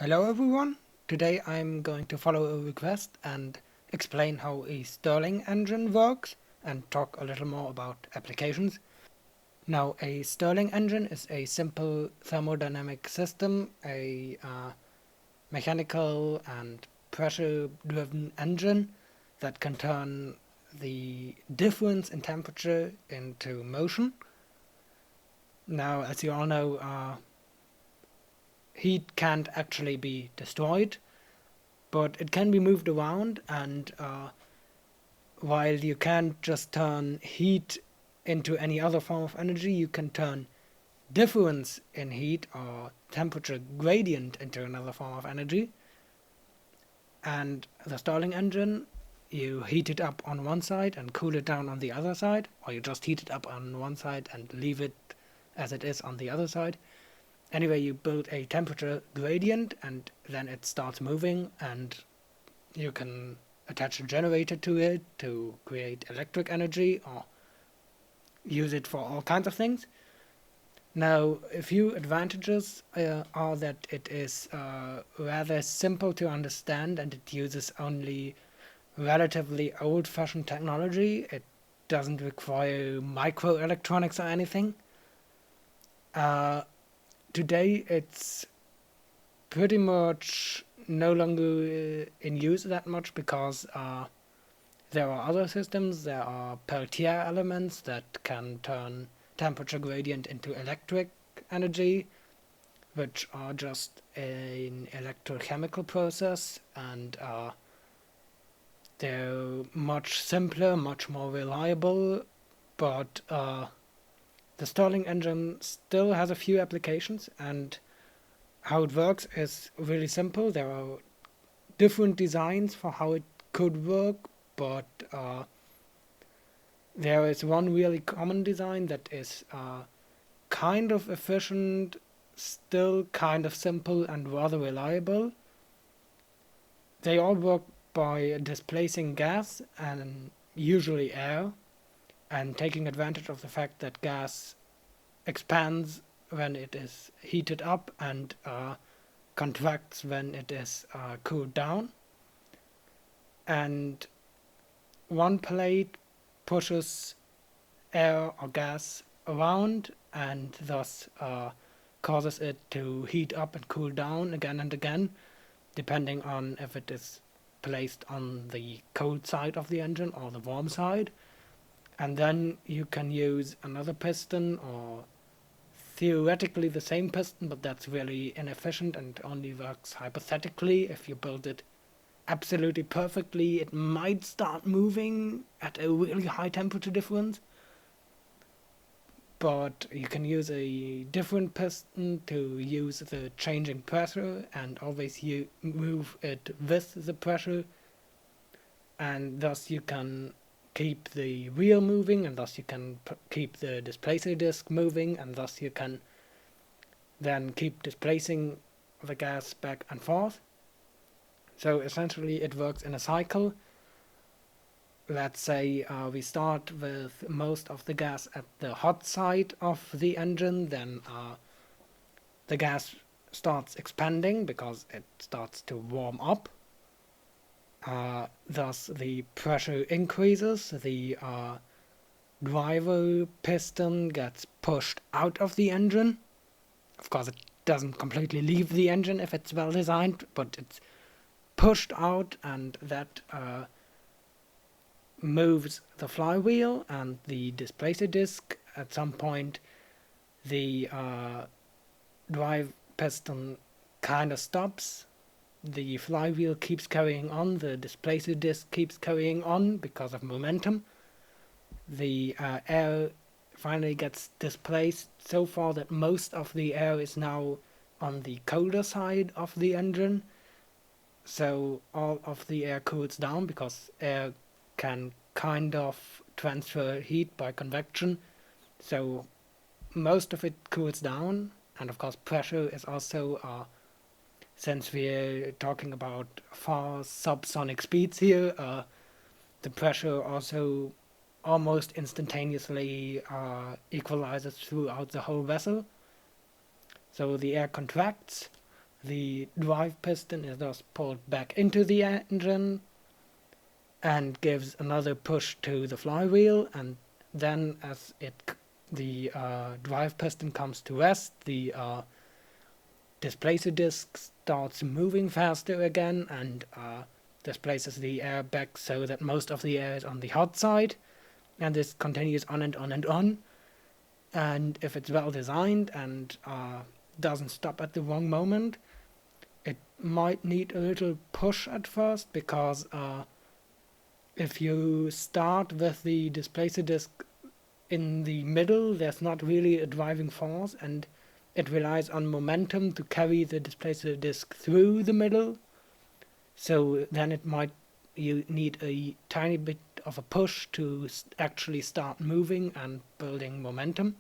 Hello everyone! Today I'm going to follow a request and explain how a Stirling engine works and talk a little more about applications. Now, a Stirling engine is a simple thermodynamic system, a mechanical and pressure-driven engine that can turn the difference in temperature into motion. Now, as you all know, heat can't actually be destroyed, but it can be moved around, and while you can't just turn heat into any other form of energy, you can turn difference in heat or temperature gradient into another form of energy. And the Stirling engine, you heat it up on one side and cool it down on the other side, or you just heat it up on one side and leave it as it is on the other side. Anyway, you build a temperature gradient and then it starts moving, and you can attach a generator to it to create electric energy or use it for all kinds of things. Now, a few advantages are that it is rather simple to understand and it uses only relatively old-fashioned technology. It doesn't require microelectronics or anything. Uh, Today, it's pretty much no longer in use that much because there are other systems. There are Peltier elements that can turn temperature gradient into electric energy, which are just an electrochemical process, and they're much simpler, much more reliable, but the Stirling engine still has a few applications, and how it works is really simple. There are different designs for how it could work, but there is one really common design that is kind of efficient, still kind of simple, and rather reliable. They all work by displacing gas and usually air, and taking advantage of the fact that gas expands when it is heated up and contracts when it is cooled down. And one plate pushes air or gas around and thus causes it to heat up and cool down again and again, depending on if it is placed on the cold side of the engine or the warm side. And then you can use another piston, or theoretically the same piston, but that's really inefficient and only works hypothetically. If you build it absolutely perfectly, it might start moving at a really high temperature difference, but you can use a different piston to use the changing pressure and always you move it with the pressure, and thus you can keep the wheel moving, and thus you can keep the displacer disc moving, and thus you can then keep displacing the gas back and forth. So essentially it works in a cycle. Let's say we start with most of the gas at the hot side of the engine, then the gas starts expanding because it starts to warm up. Thus the pressure increases, the driver piston gets pushed out of the engine. Of course, it doesn't completely leave the engine if it's well designed, but it's pushed out, and that moves the flywheel and the displacer disc. At some point, the drive piston kind of stops. The flywheel keeps carrying on, the displacer disc keeps carrying on because of momentum. The air finally gets displaced so far that most of the air is now on the colder side of the engine. So all of the air cools down because air can kind of transfer heat by convection. So most of it cools down, and of course pressure is also, since we're talking about far subsonic speeds here, the pressure also almost instantaneously equalizes throughout the whole vessel. So the air contracts, The drive piston is thus pulled back into the engine and gives another push to the flywheel, and then as the drive piston comes to rest, the displacer disc starts moving faster again and displaces the air back so that most of the air is on the hot side, and this continues on and on and on. And if it's well designed and doesn't stop at the wrong moment, it might need a little push at first, because if you start with the displacer disc in the middle, there's not really a driving force, and it relies on momentum to carry the displacer disc through the middle. So then you need a tiny bit of a push to actually start moving and building momentum.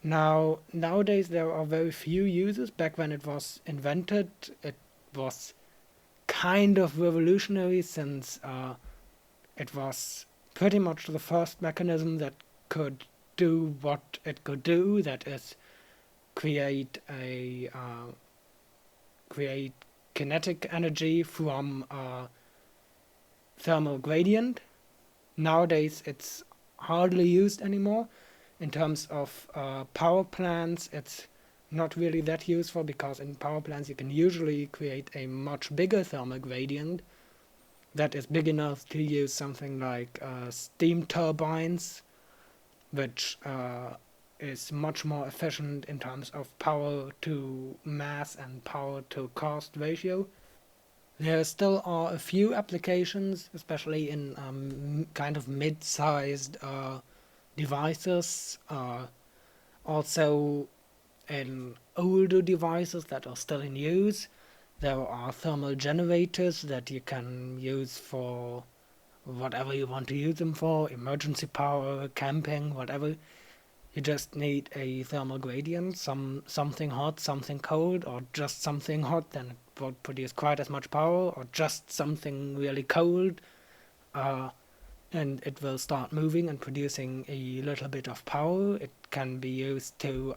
Nowadays there are very few uses. Back when it was invented, it was kind of revolutionary, since it was pretty much the first mechanism that could do what it could do, that is create kinetic energy from a thermal gradient. Nowadays it's hardly used anymore. In terms of power plants, it's not really that useful, because in power plants you can usually create a much bigger thermal gradient that is big enough to use something like steam turbines, which is much more efficient in terms of power to mass and power to cost ratio. There still are a few applications, especially in kind of mid-sized devices, also in older devices that are still in use. There are thermal generators that you can use for whatever you want to use them for, emergency power, camping, whatever. You just need a thermal gradient, something hot, something cold, or just something hot, then it won't produce quite as much power, or just something really cold, and it will start moving and producing a little bit of power. It can be used to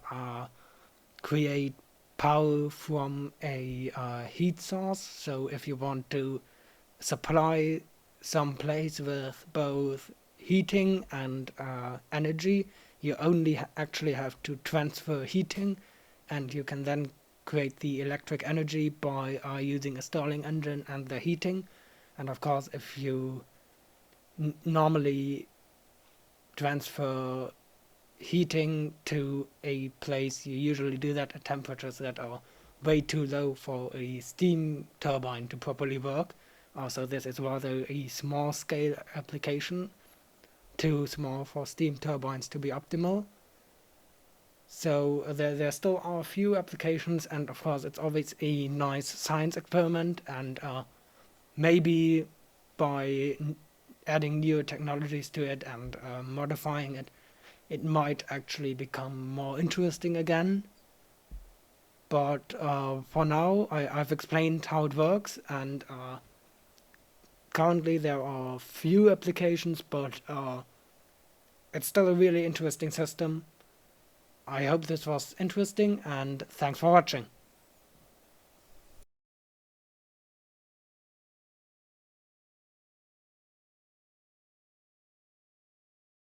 create power from a heat source. So if you want to supply some place with both heating and energy, you only actually have to transfer heating, and you can then create the electric energy by using a Stirling engine and the heating. And of course, if you normally transfer heating to a place, you usually do that at temperatures that are way too low for a steam turbine to properly work. Also, this is rather a small scale application, too small for steam turbines to be optimal. So there still are a few applications, and of course it's always a nice science experiment, and maybe by adding new technologies to it and modifying it, it might actually become more interesting again. But for now, I've explained how it works, and currently there are few applications, but it's still a really interesting system. I hope this was interesting, and thanks for watching.